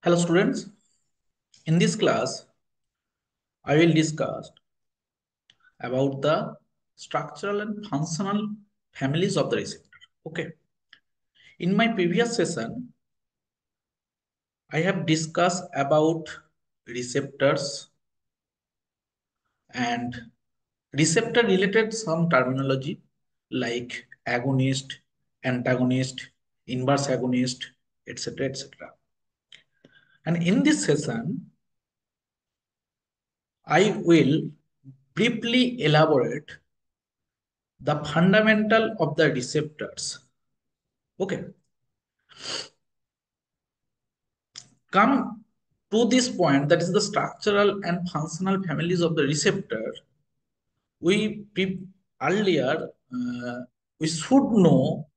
Hello students, in this class I will discuss about the structural and functional families of the receptor. Okay, in my previous session I have discussed about receptors and receptor related some terminology like agonist, antagonist, inverse agonist, etc. etc. And in this session I will briefly elaborate the fundamental of the receptors. Okay, come to this point, that is the structural and functional families of the receptor. We earlier we should know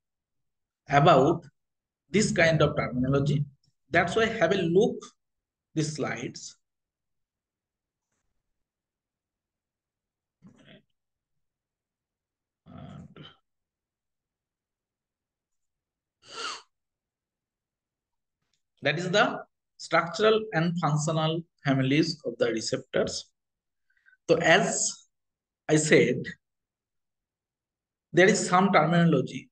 about this kind of terminology. That's why have a look the slides. And that is the structural and functional families of the receptors. So as I said, there is some terminology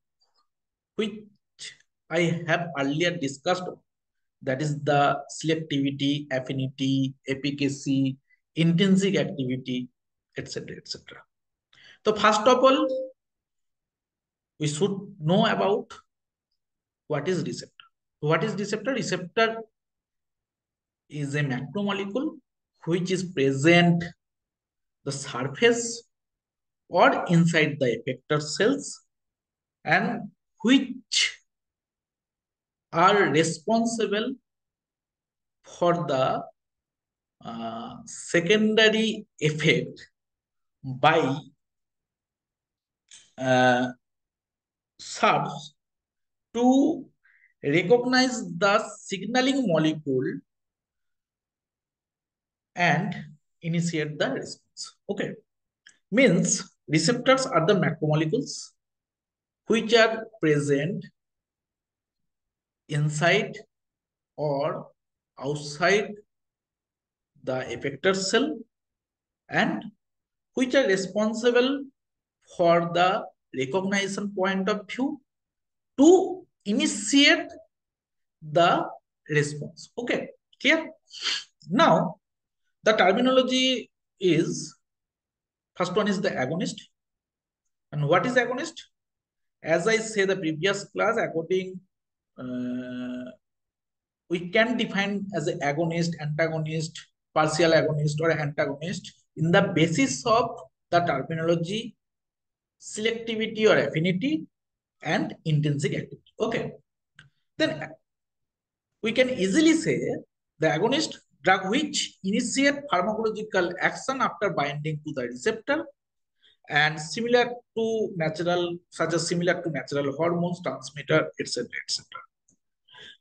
which I have earlier discussed. That is the selectivity, affinity, efficacy, intrinsic activity, etc. etc. So first of all, we should know about what is receptor. What is receptor? Receptor is a macromolecule which is present the surface or inside the effector cells and which are responsible for the secondary effect by uh, serves to recognize the signaling molecule and initiate the response. Okay, means receptors are the macromolecules which are present inside or outside the effector cell and which are responsible for the recognition point of view to initiate the response. Okay, clear? Now, the terminology is first one is the agonist. And what is agonist? As I say the previous class, according we can define as an agonist, antagonist, partial agonist, or antagonist in the basis of the terminology selectivity or affinity and intrinsic activity. Okay, then we can easily say the agonist drug which initiate pharmacological action after binding to the receptor and similar to natural, such as similar to natural hormones, transmitter, etc., etc.,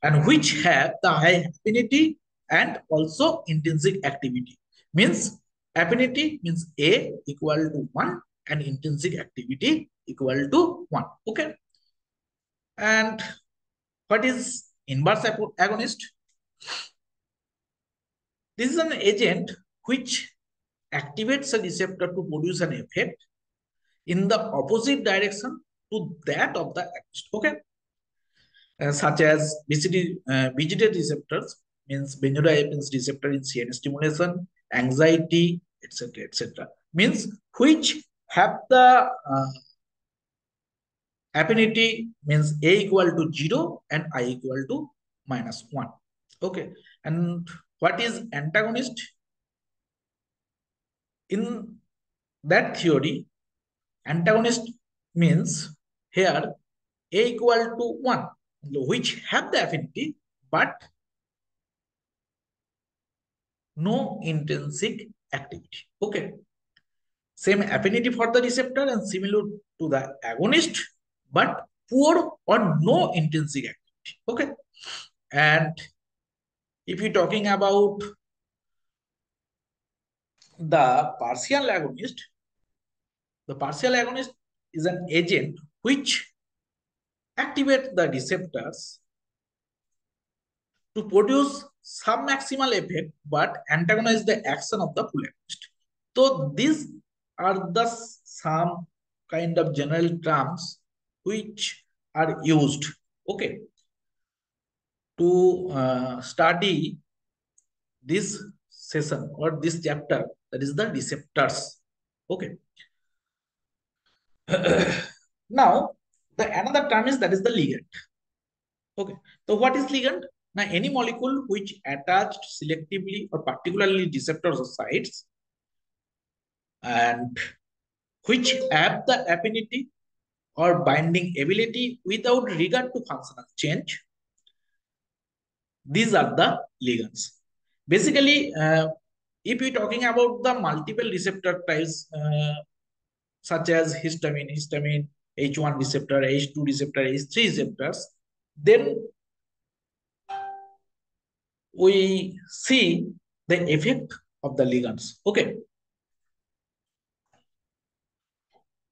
and which have the high affinity and also intrinsic activity. Means affinity means A equal to 1 and intrinsic activity equal to 1. Okay. And what is inverse agonist? This is an agent which activates a receptor to produce an effect in the opposite direction to that of the agonist. Okay, such as BGD receptors, means benzodiazepines receptor in CNS stimulation, anxiety, etc., etc. Means which have the affinity means A equal to 0 and I equal to -1. Okay, and what is antagonist? In that theory, antagonist means here A equal to 1, which have the affinity but no intrinsic activity. Okay, same affinity for the receptor and similar to the agonist, but poor or no intrinsic activity. Okay, and if you're talking about the partial agonist is an agent which activates the receptors to produce some maximal effect but antagonize the action of the full agonist. So these are the some kind of general terms which are used, okay, to study this session or this chapter, that is the receptors, okay. Now the another term is that is the ligand, okay. So what is ligand? Now any molecule which attached selectively or particularly receptors or sites and which have the affinity or binding ability without regard to functional change, these are the ligands. Basically, if we're talking about the multiple receptor types, such as histamine, H1 receptor, H2 receptor, H3 receptors, then we see the effect of the ligands. Okay.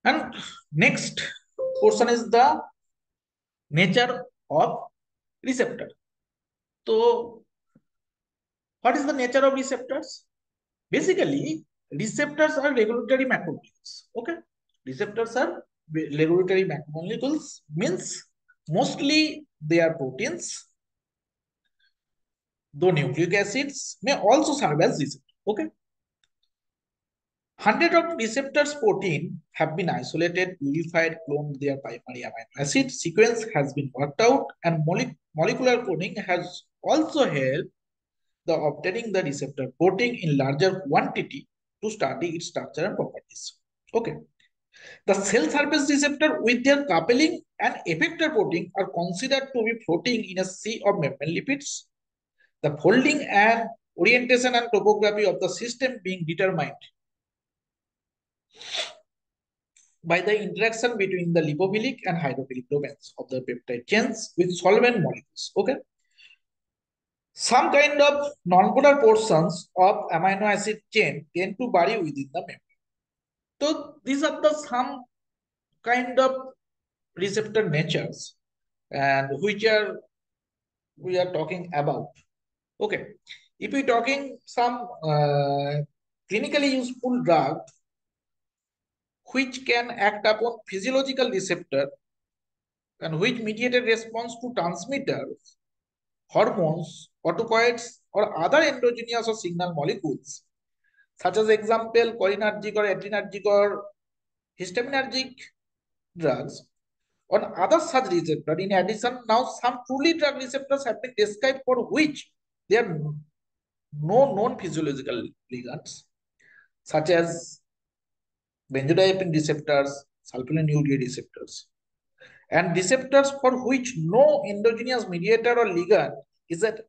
And next portion is the nature of receptor. So, what is the nature of receptors? Basically, receptors are regulatory macromolecules. Okay, receptors are regulatory macromolecules, means mostly they are proteins, though nucleic acids may also serve as receptors. Okay, hundreds of receptors protein have been isolated, purified, cloned their primary amino acid sequence has been worked out, and molecular cloning has also helped the obtaining the receptor protein in larger quantity to study its structure and properties. Okay. The cell surface receptor with their coupling and effector protein are considered to be floating in a sea of membrane lipids. The folding and orientation and topography of the system being determined by the interaction between the lipophilic and hydrophilic domains of the peptide chains with solvent molecules. Okay. Some kind of non-polar portions of amino acid chain tend to vary within the membrane. So these are the some kind of receptor natures and which are we are talking about. Okay, if we talking some clinically useful drug which can act upon physiological receptor and which mediated response to transmitters, hormones, autocoids, or other endogenous or signal molecules, such as example cholinergic or adrenergic or histaminergic drugs on other such receptor. In addition, now some truly drug receptors have been described for which there are no known physiological ligands, such as benzodiazepine receptors, sulfonylurea receptors, and receptors for which no endogenous mediator or ligand is at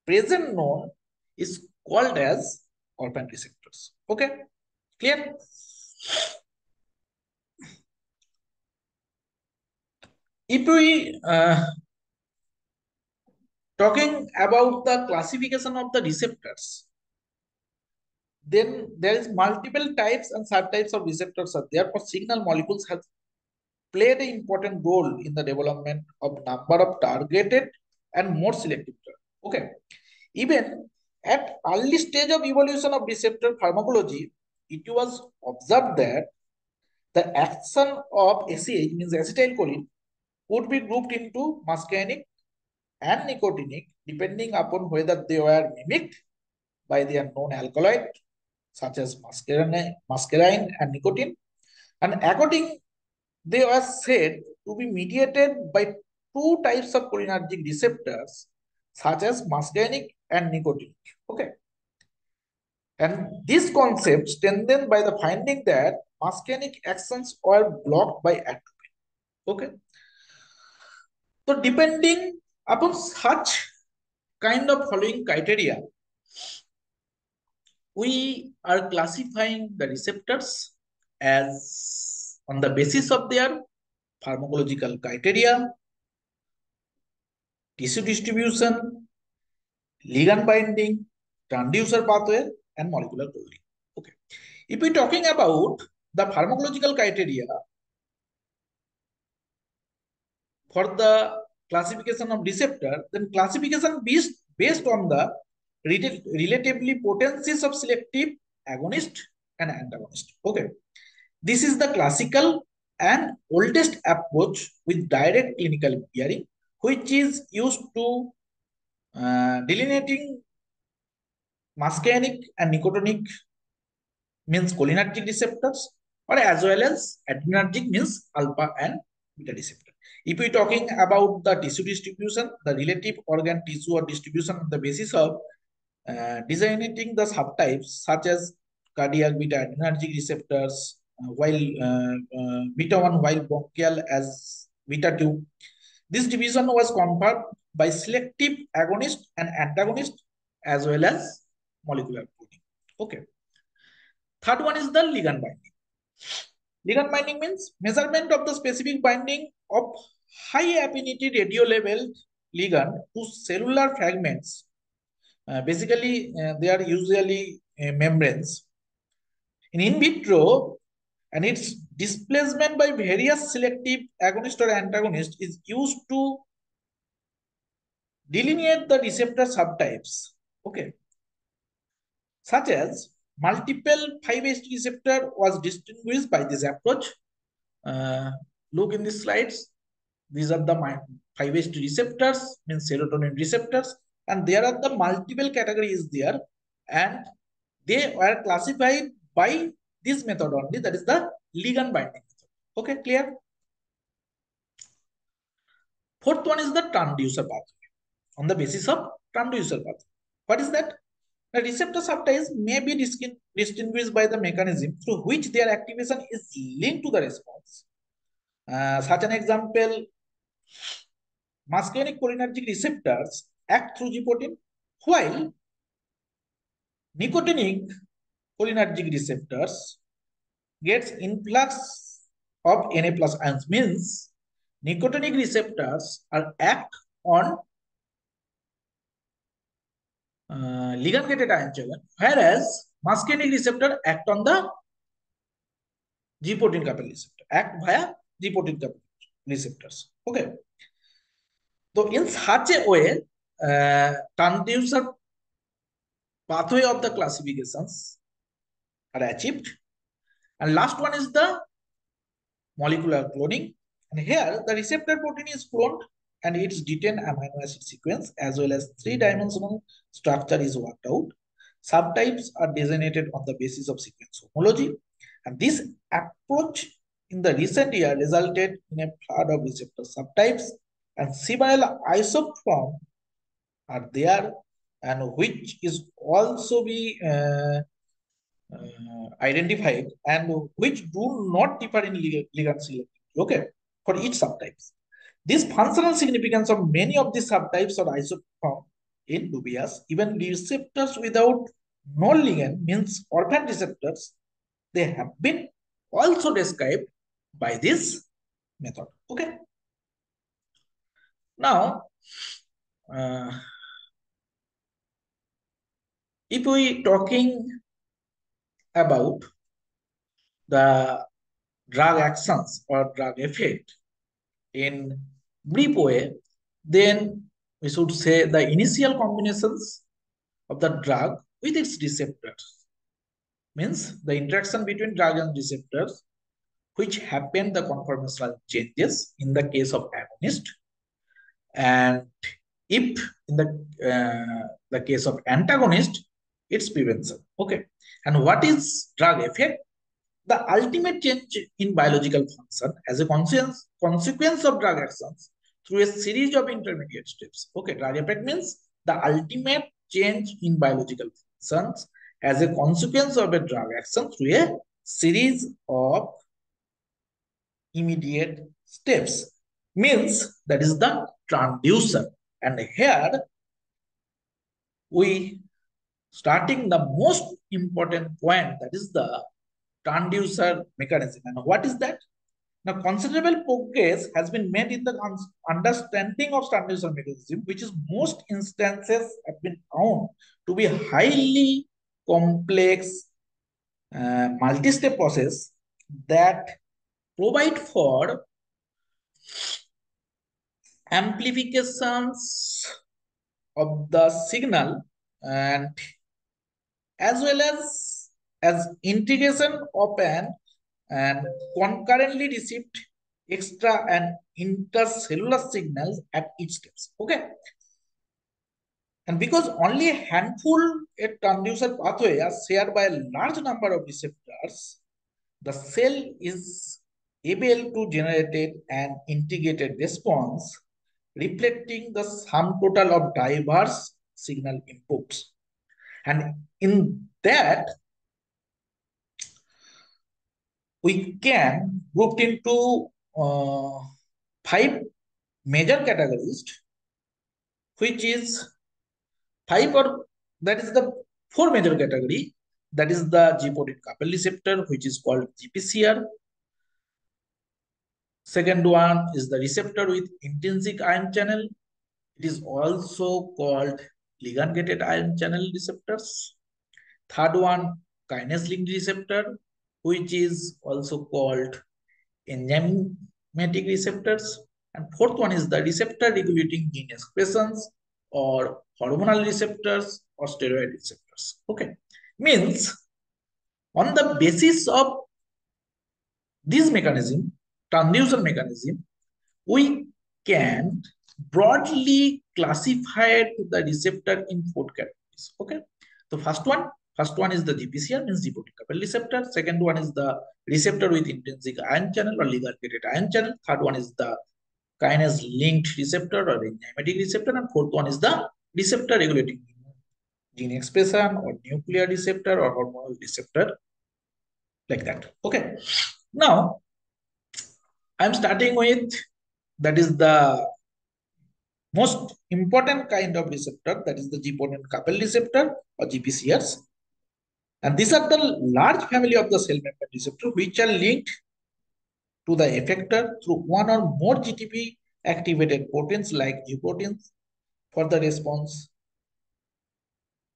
present known is called as orphan receptors. Okay, clear? If we talking about the classification of the receptors, then there is multiple types and subtypes of receptors are there. For signal molecules have played an important role in the development of number of targeted and more selective drugs. Okay, even at early stage of evolution of receptor pharmacology, it was observed that the action of ACH means acetylcholine would be grouped into muscarinic and nicotinic depending upon whether they were mimicked by their known alkaloid such as muscarine and nicotine, and according they are said to be mediated by two types of cholinergic receptors such as muscarinic and nicotinic. Okay, and these concepts strengthened by the finding that muscarinic actions were blocked by atropine. Okay, so depending upon such kind of following criteria, we are classifying the receptors as on the basis of their pharmacological criteria, tissue distribution, ligand binding, transducer pathway, and molecular coding. Okay. If we're talking about the pharmacological criteria for the classification of receptor, then classification based on the relatively potencies of selective agonist and antagonist. Okay. This is the classical and oldest approach with direct clinical peering, which is used to delineating muscarinic and nicotinic means cholinergic receptors, or as well as adrenergic means alpha and beta receptor. If we're talking about the tissue distribution, the relative organ tissue or distribution on the basis of designating the subtypes such as cardiac beta adrenergic receptors, while beta 1 while bronchial as beta 2. This division was confirmed by selective agonist and antagonist as well as molecular coding. Okay. Third one is the ligand binding. Ligand binding means measurement of the specific binding of high affinity radio level ligand to cellular fragments. Basically, they are usually membranes. In vitro, and its displacement by various selective agonist or antagonist is used to delineate the receptor subtypes. Okay. Such as multiple 5-HT receptor was distinguished by this approach. Look in the slides. These are the 5-HT receptors, means serotonin receptors, and there are the multiple categories there, and they were classified by this method only, that is the ligand binding method. Okay, clear? Fourth one is the transducer pathway, on the basis of transducer pathway. What is that? The receptor subtypes may be distinguished by the mechanism through which their activation is linked to the response. Such an example, muscarinic cholinergic receptors act through G protein, while nicotinic cholinergic receptors gets influx of Na plus ions, means nicotinic receptors are act on ligand gated ion channel, whereas muscarinic receptor act on the G protein coupled receptor, act via G protein coupled receptors. Okay. So in such a way, transducer pathway of the classifications are achieved. And last one is the molecular cloning. And here the receptor protein is cloned and its detailed amino acid sequence as well as three-dimensional structure is worked out. Subtypes are designated on the basis of sequence homology. And this approach in the recent year resulted in a flood of receptor subtypes, and several isoforms are there, and which is also be identified and which do not differ in ligand selectivity, okay, for each subtypes. This functional significance of many of these subtypes or isoforms in dubious. Even receptors without no ligand means orphan receptors, they have been also described by this method. Okay. Now, if we talking about the drug actions or drug effect in brief way, then we should say the initial combinations of the drug with its receptors, means the interaction between drug and receptors, which happen the conformational changes in the case of agonist, and if in the case of antagonist, it's prevention. Okay. And what is drug effect? The ultimate change in biological function as a consequence of drug actions through a series of intermediate steps. Okay, drug effect means the ultimate change in biological functions as a consequence of a drug action through a series of immediate steps. Means that is the transducer. And here we starting the most important point, that is the transducer mechanism. And what is that? Now, considerable progress has been made in the understanding of transducer mechanism, which is most instances have been found to be highly complex multi-step process that provide for amplifications of the signal, and as well as integration of an and concurrently received extra and intercellular signals at each steps. Okay. And because only a handful a transducer pathway are shared by a large number of receptors, the cell is able to generate an integrated response reflecting the sum total of diverse signal inputs. And in that, we can group into five major categories, which is five or that is the four major category. That is the G-protein couple receptor, which is called GPCR. Second one is the receptor with intrinsic ion channel. It is also called ligand-gated ion channel receptors. Third one, kinase-linked receptor, which is also called enzymatic receptors. And fourth one is the receptor regulating gene expressions or hormonal receptors or steroid receptors. Okay. Means on the basis of this mechanism, transducer mechanism, we can broadly classify the receptor in four categories. Okay. The first one is the GPCR, means G-protein coupled receptor. Second one is the receptor with intrinsic ion channel or ligand-gated ion channel. Third one is the kinase linked receptor or enzymatic receptor. And fourth one is the receptor regulating gene expression or nuclear receptor or hormonal receptor, like that. Okay. Now, I'm starting with that is the most important kind of receptor, that is the G-protein coupled receptor or GPCRs. And these are the large family of the cell membrane receptor which are linked to the effector through one or more GTP activated proteins like G proteins for the response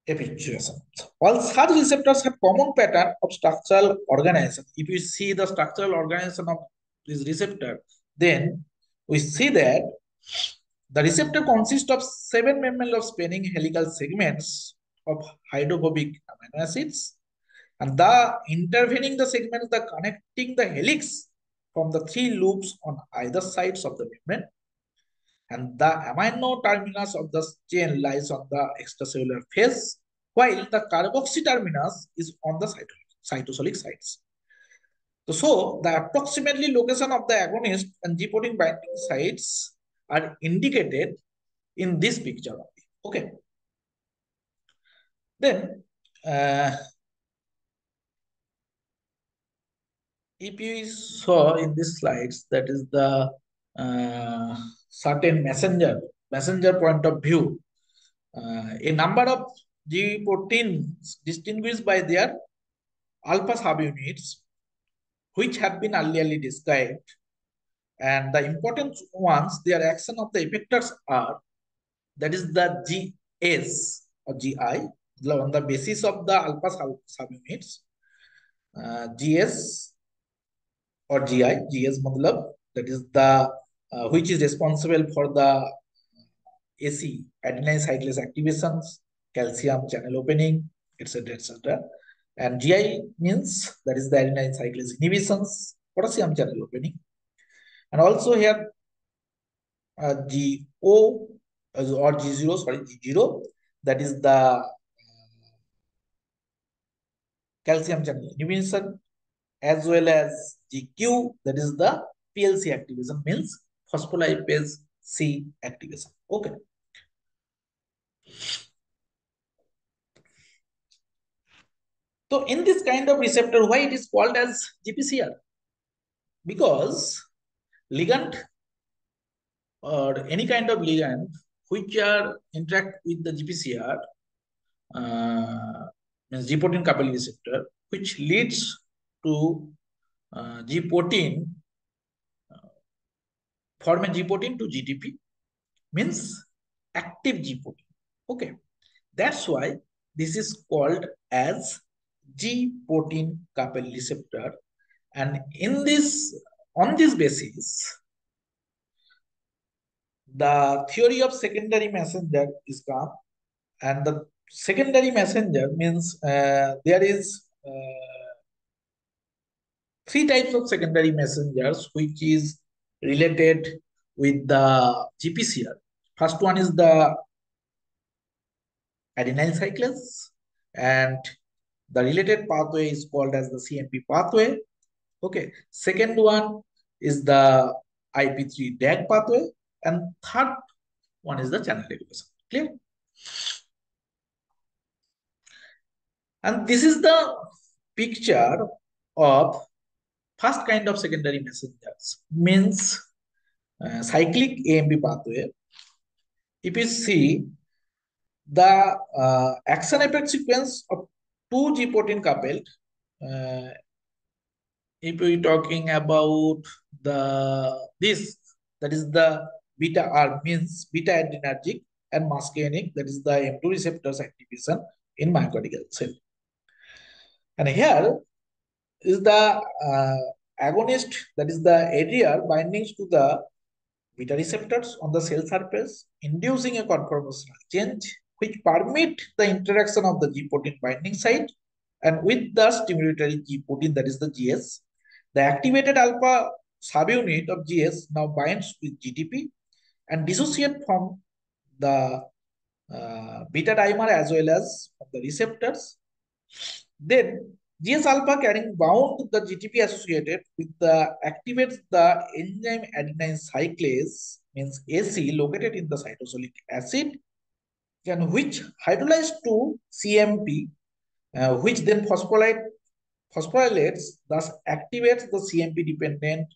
effectuation. All such receptors have common pattern of structural organization. If you see the structural organization of this receptor, then we see that the receptor consists of 7 members of spanning helical segments of hydrophobic amino acids, and the intervening the segments the connecting the helix from the 3 loops on either sides of the membrane, and the amino terminus of the chain lies on the extracellular phase, while the carboxy terminus is on the cytosolic sites. So the approximately location of the agonist and G-protein binding sites are indicated in this picture only. Okay. Then, if you saw in these slides, that is the certain messenger point of view, a number of G proteins distinguished by their alpha subunits, which have been earlier described, and the important ones, their action of the effectors are, that is the GS or GI, on the basis of the alpha subunits, GS or GI, GS matlab, that is the which is responsible for the AC, adenine cyclase activations, calcium channel opening, etc., etc. And GI means that is the adenine cyclase inhibitions, potassium channel opening, and also here GO or G0, sorry, G0, that is the calcium channel inhibition, as well as GQ, that is the PLC activation, means phospholipase C activation. Okay. So in this kind of receptor, why it is called as GPCR? Because ligand or any kind of ligand which are interact with the GPCR, means G-protein coupled receptor, which leads to G-protein, form a G-protein to GTP, means active G-protein. Okay. That's why this is called as G-protein coupled receptor. And in this, on this basis, the theory of secondary messenger is come, and the secondary messenger means there is three types of secondary messengers which is related with the GPCR. First one is the adenyl cyclase, and the related pathway is called as the CMP pathway. Okay. Second one is the IP3 DAG pathway, and third one is the channel regulation. Clear? And this is the picture of first kind of secondary messengers, means cyclic AMP pathway. If you see the action effect sequence of two G protein coupled, uh, if we're talking about this, that is the beta R, means beta adrenergic and muscarinic, that is the M2 receptors activation in myocardial cell. And here is the agonist, that is the ADR binding to the beta receptors on the cell surface, inducing a conformational change which permit the interaction of the G protein binding site and with the stimulatory G protein, that is the GS. The activated alpha subunit of GS now binds with GTP and dissociate from the beta dimer as well as from the receptors. Then GS alpha carrying bound the GTP associated with the activates the enzyme adenine cyclase, means AC, located in the cytosolic acid, and which hydrolyzed to CMP, which then phosphorylates, thus activates the CMP dependent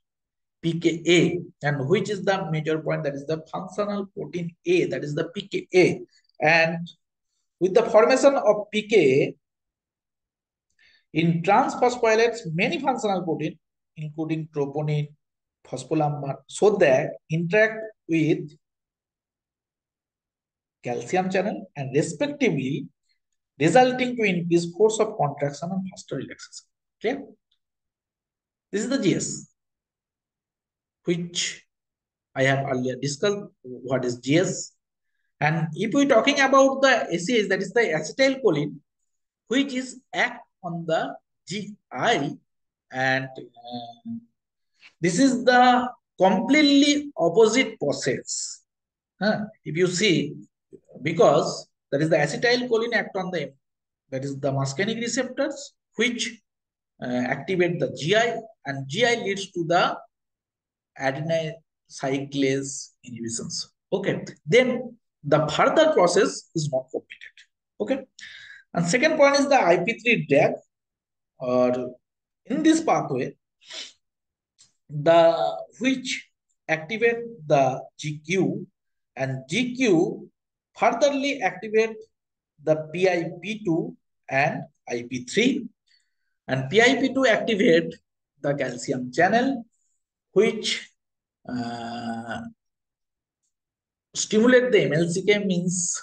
PKA, and which is the major point, that is the functional protein A, that is the PKA. And with the formation of PKA, in transphosphorylates, many functional protein, including troponin, phospholambar, so that interact with calcium channel and respectively, resulting to increase force of contraction and faster relaxation. Clear? This is the GS, which I have earlier discussed. What is GS? And if we're talking about the ACH, that is the acetylcholine, which is act on the GI, and this is the completely opposite process. If you see, because that is the acetylcholine act on the, that is the muscarinic receptors, which activate the GI, and GI leads to the adenyl cyclase inhibitions. Okay, then the further process is not completed. Okay, and second point is the IP3 DAG, or in this pathway, the which activate the GQ, and GQ furtherly activate the PIP2 and IP3, and PIP2 activate the calcium channel, which stimulate the MLCK, means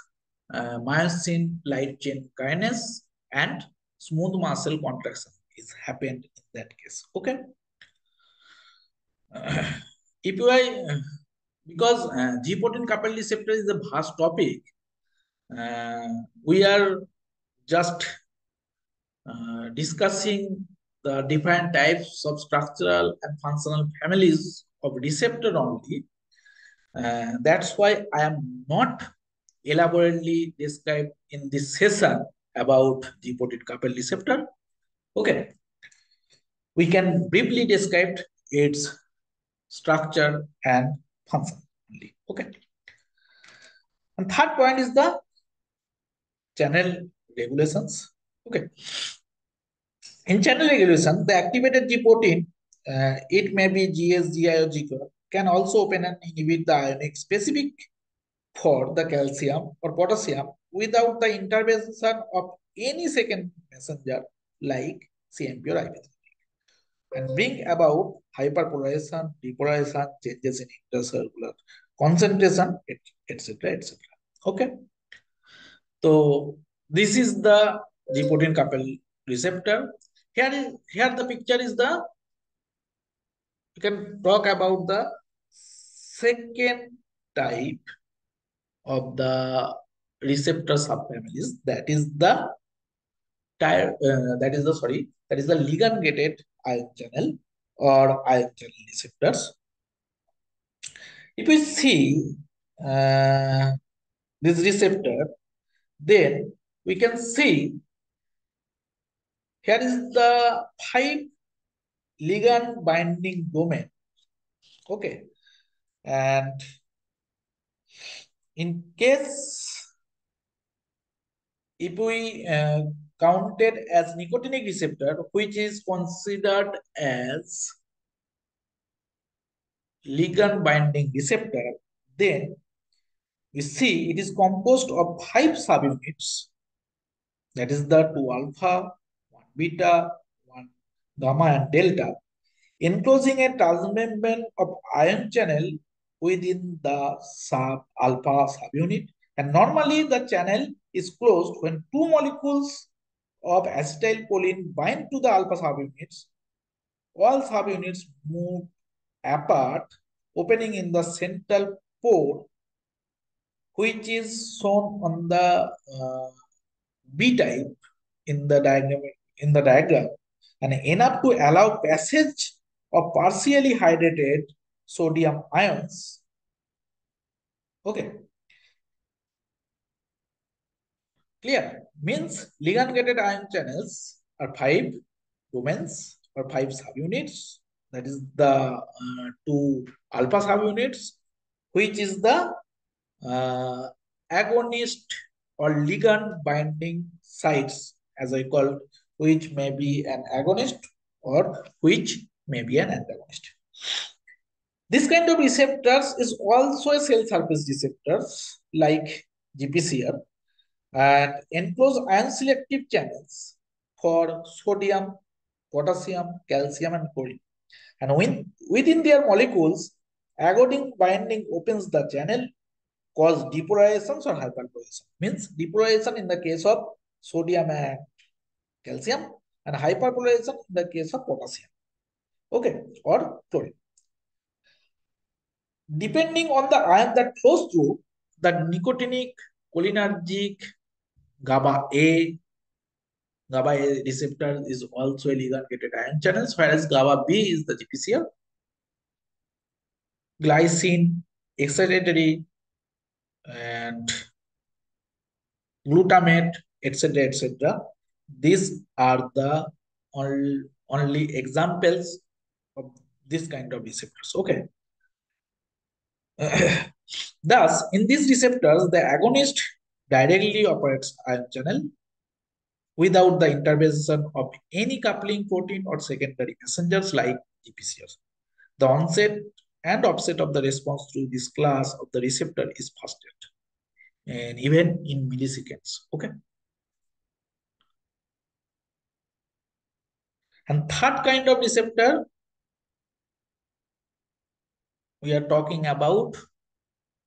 myosin light chain kinase, and smooth muscle contraction is happened in that case. Okay. If you because G protein coupled receptor is a vast topic, we are just discussing the different types of structural and functional families of receptor only. That's why I am not elaborately described in this session about G protein coupled receptor. Okay, we can briefly describe its structure and function only. Okay, and third point is the channel regulations. Okay, in channel regulation, the activated G protein, it may be GS, GI, or GCOR, can also open and inhibit the ionic specific for the calcium or potassium without the intervention of any second messenger like CMP or IP3, and bring about hyperpolarization, depolarization, changes in intercellular concentration, etc., etc. Okay. So this is the G protein coupled receptor. Here the picture is the, you can talk about the second type of the receptor subfamilies. That is the ligand gated ion channel or ion channel receptors. If we see uh, this receptor, then we can see here is the 5 ligand binding domain. Okay, and in case if we counted as nicotinic receptor, which is considered as ligand binding receptor, then we see it is composed of 5 subunits, that is the 2 alpha, 1 beta, 1 gamma, and delta, enclosing a transmembrane of ion channel within the sub alpha subunit. And normally the channel is closed when two molecules of acetylcholine bind to the alpha subunits. All subunits move apart, opening in the central pore, which is shown on the B type in the diagram, and enough to allow passage of partially hydrated sodium ions. Okay, clear? Means ligand gated ion channels are 5 domains or 5 subunits. That is the 2 alpha subunits, which is the uh, agonist or ligand binding sites, as I called, which may be an agonist or which may be an antagonist. This kind of receptors is also a cell surface receptors like GPCR and enclose ion selective channels for sodium, potassium, calcium, and chlorine. And within their molecules, agonist binding opens the channel, cause depolarizations or hyperpolarization. Means depolarization in the case of sodium and calcium, and hyperpolarization in the case of potassium. Okay, or chlorine. Depending on the ion that flows through, the nicotinic, cholinergic, GABA A receptor is also a ligand gated ion channels, whereas GABA B is the GPCR. Glycine, excitatory, and glutamate, etc., etc. These are the only examples of this kind of receptors. Okay. Thus, in these receptors, the agonist directly operates ion channel without the intervention of any coupling protein or secondary messengers like GPCRs. The onset and offset of the response to this class of the receptor is fastest, and even in milliseconds. Okay. And third kind of receptor we are talking about,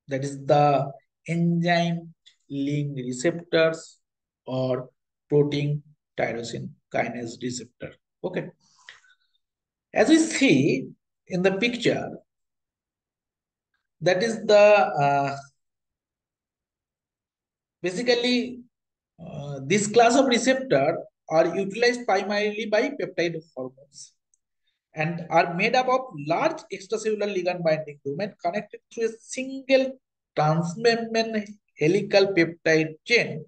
that is the enzyme linked receptors or protein tyrosine kinase receptor. Okay. As we see in the picture, that is the basically this class of receptor are utilized primarily by peptide hormones and are made up of large extracellular ligand binding domain connected through a single transmembrane helical peptide chain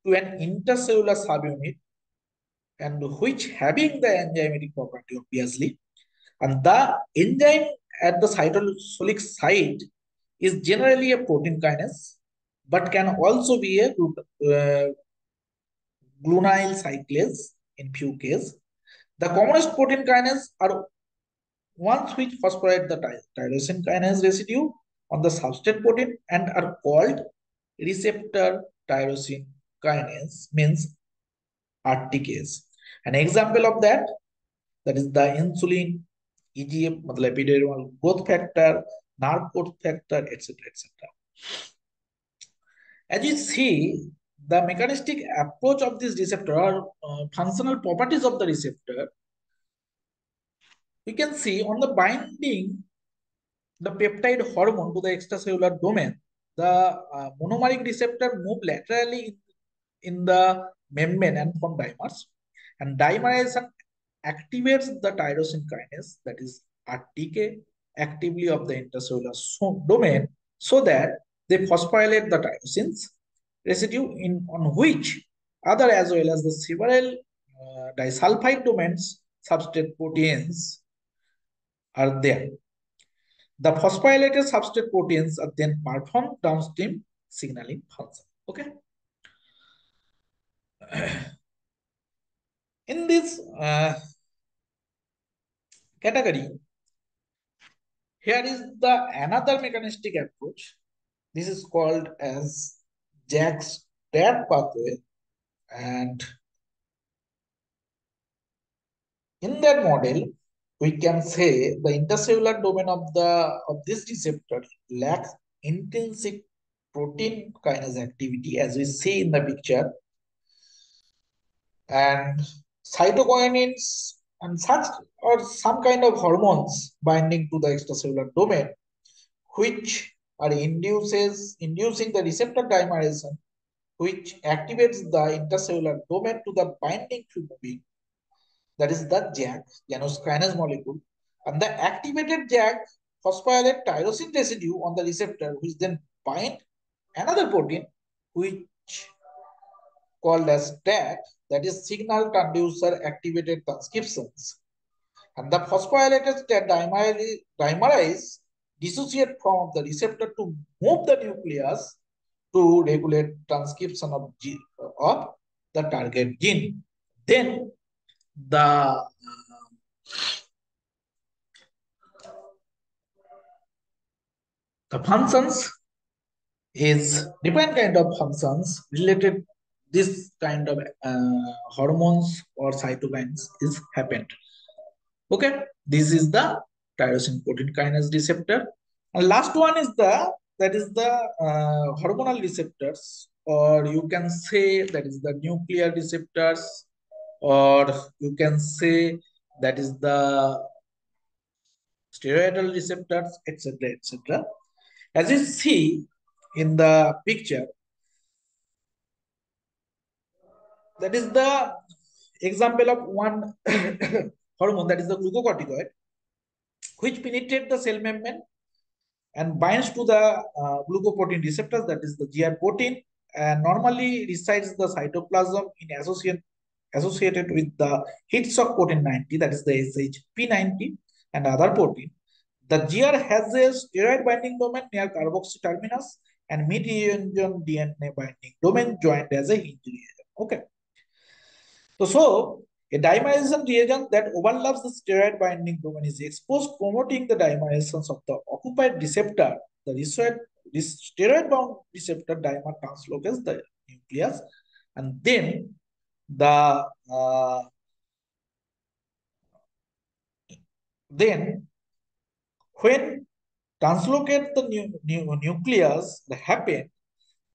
to an intercellular subunit, and which having the enzymatic property obviously, and the enzyme at the cytosolic site is generally a protein kinase but can also be a glunyl cyclase in few cases. The commonest protein kinase are ones which phosphorate the tyrosine kinase residue on the substrate protein and are called receptor tyrosine kinase, means RTKs. An example of that is the insulin, EGF, epidermal growth factor, nerve growth factor, etc., etc. As you see, the mechanistic approach of this receptor or functional properties of the receptor, we can see on the binding the peptide hormone to the extracellular domain, the monomeric receptor move laterally in the membrane and form dimers. And dimerization activates the tyrosine kinase, that is RTK, actively of the intercellular domain, so that they phosphorylate the tyrosines residue on which other as well as the several disulfide domains substrate proteins are there. The phosphorylated substrate proteins are then perform downstream signaling function. Okay. In this category, here is the another mechanistic approach. This is called as Jack's TAT pathway, and in that model, we can say the intercellular domain of this receptor lacks intrinsic protein kinase activity, as we see in the picture, and cytokinins and such or some kind of hormones binding to the extracellular domain, which are inducing the receptor dimerization, which activates the intercellular domain to the binding fibromin, that is the JAK, Janus kinase molecule, and the activated JAK phosphorylate tyrosine residue on the receptor, which then bind another protein, which called as TAT, that is signal transducer activated transcriptions. And the phosphorylated TAT dimerize dissociate from the receptor to move the nucleus to regulate transcription of the target gene. Then the functions is different kind of functions related this kind of hormones or cytokines is happened. Okay, this is the tyrosine protein kinase receptor. And last one is that is the hormonal receptors, or you can say that is the nuclear receptors, or you can say that is the steroidal receptors, etc., etc. As you see in the picture, that is the example of one hormone, that is the glucocorticoid, which penetrate the cell membrane and binds to the glucoprotein receptors, that is the GR protein, and normally resides the cytoplasm in associated with the heat shock protein 90, that is the SHP90, and other protein. The GR has a steroid binding domain near carboxy terminus and mid-region DNA binding domain joined as a hinge region. Okay. So a dimerization reagent that overlaps the steroid binding domain is exposed, promoting the dimerizations of the occupied receptor. This steroid bound receptor dimer translocates the nucleus, and then the then when translocate the nucleus happen,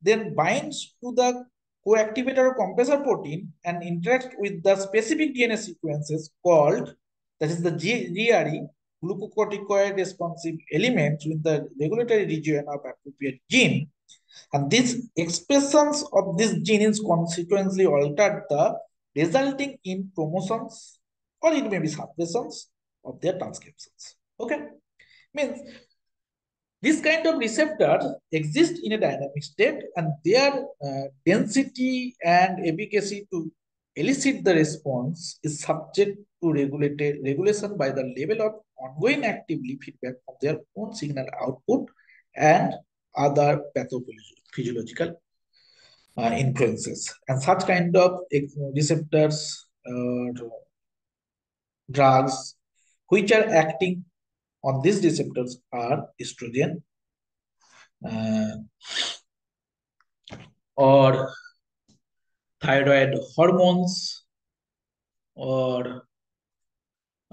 then binds to the co-activator or compressor protein and interacts with the specific DNA sequences called, that is the GRE, glucocorticoid responsive elements in the regulatory region of appropriate gene. And these expressions of this gene is consequently altered the resulting in promotions or it may be suppressions of their transcriptions. Okay, means this kind of receptors exist in a dynamic state, and their density and efficacy to elicit the response is subject to regulation by the level of ongoing actively feedback of their own signal output and other pathophysiological influences. And such kind of receptors, drugs, which are acting on these receptors are estrogen, uh, or thyroid hormones, or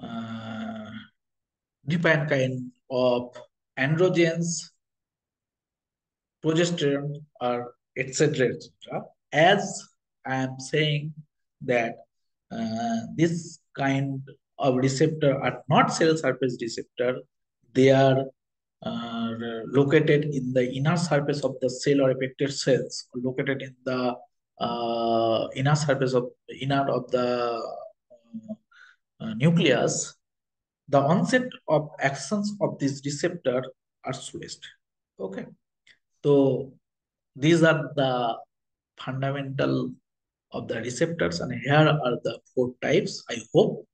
uh, different kind of androgens, progesterone, or etc. etc. As I am saying that this kind of receptor are not cell surface receptor, they are located in the inner surface of the cell or affected cells, or located in the inner surface of inner of the nucleus, the onset of actions of this receptor are slowest. Okay, so these are the fundamental of the receptors, and here are the 4 types. I hope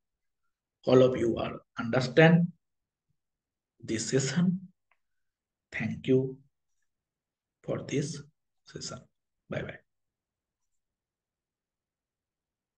all of you are understand this session. Thank you for this session. Bye bye.